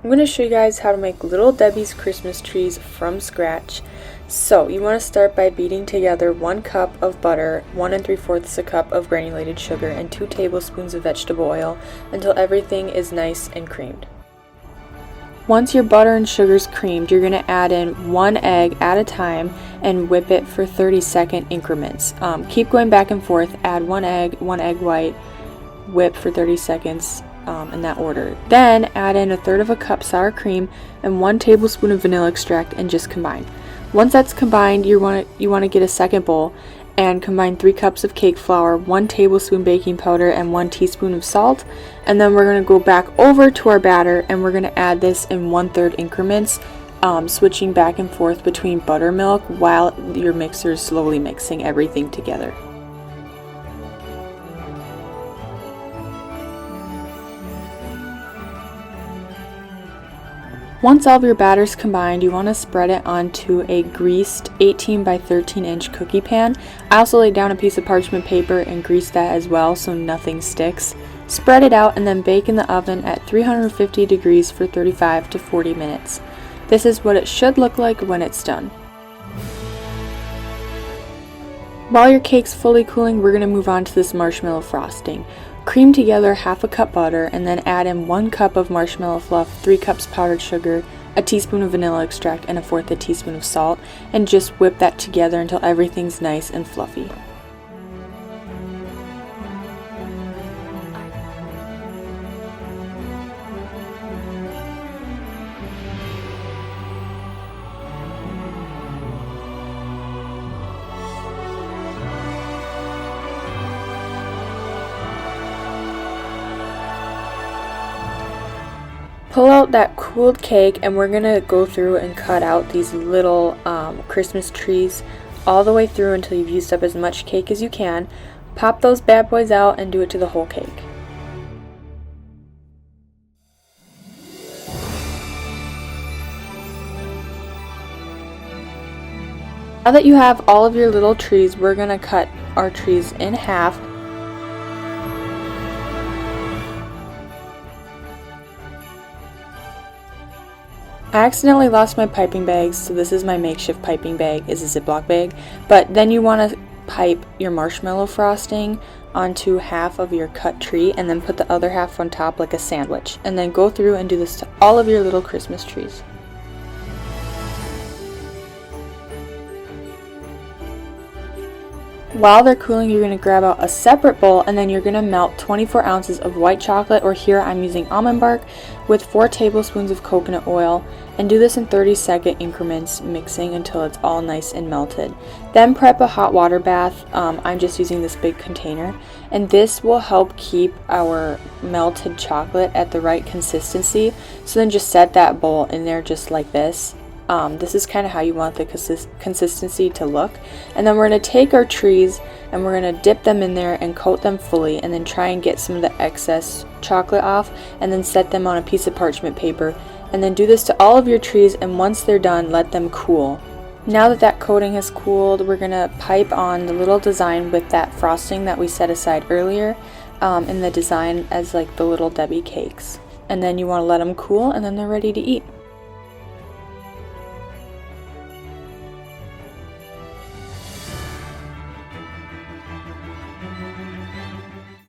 I'm going to show you guys how to make Little Debbie's Christmas trees from scratch. So you want to start by beating together 1 cup of butter, 1 3/4 cup of granulated sugar, and 2 tablespoons of vegetable oil until everything is nice and creamed. Once your butter and sugar is creamed, you're going to add in 1 egg at a time and whip it for 30-second increments. Keep going back and forth, add 1 egg white, whip for 30 seconds. In that order. Then add in 1/3 cup sour cream and 1 tablespoon of vanilla extract and just combine. Once that's combined, you want to get a second bowl and combine 3 cups of cake flour, 1 tablespoon baking powder, and 1 teaspoon of salt. And then we're going to go back over to our batter and we're going to add this in 1/3 increments, switching back and forth between buttermilk while your mixer is slowly mixing everything together. Once all of your batter is combined, you want to spread it onto a greased 18 by 13 inch cookie pan. I also laid down a piece of parchment paper and greased that as well so nothing sticks. Spread it out and then bake in the oven at 350 degrees for 35 to 40 minutes. This is what it should look like when it's done. While your cake's fully cooling, we're going to move on to this marshmallow frosting. Cream together 1/2 cup butter and then add in 1 cup of marshmallow fluff, 3 cups powdered sugar, a teaspoon of vanilla extract, and 1/4 teaspoon of salt, and just whip that together until everything's nice and fluffy. Pull out that cooled cake and we're gonna go through and cut out these little Christmas trees all the way through until you've used up as much cake as you can. Pop those bad boys out and do it to the whole cake. Now that you have all of your little trees, we're gonna cut our trees in half. I accidentally lost my piping bags, so this is my makeshift piping bag, is a Ziploc bag. But then you want to pipe your marshmallow frosting onto half of your cut tree and then put the other half on top like a sandwich. And then go through and do this to all of your little Christmas trees. While they're cooling, you're going to grab out a separate bowl and then you're going to melt 24 ounces of white chocolate, or here I'm using almond bark, with 4 tablespoons of coconut oil, and do this in 30-second increments, mixing until it's all nice and melted. Then prep a hot water bath. I'm just using this big container, and this will help keep our melted chocolate at the right consistency. So then just set that bowl in there just like this. This is kind of how you want the consistency to look. And then we're going to take our trees and we're going to dip them in there and coat them fully, and then try and get some of the excess chocolate off, and then set them on a piece of parchment paper, and then do this to all of your trees, and once they're done, let them cool. Now that that coating has cooled, we're going to pipe on the little design with that frosting that we set aside earlier in the design as like the Little Debbie cakes. And then you want to let them cool, and then they're ready to eat.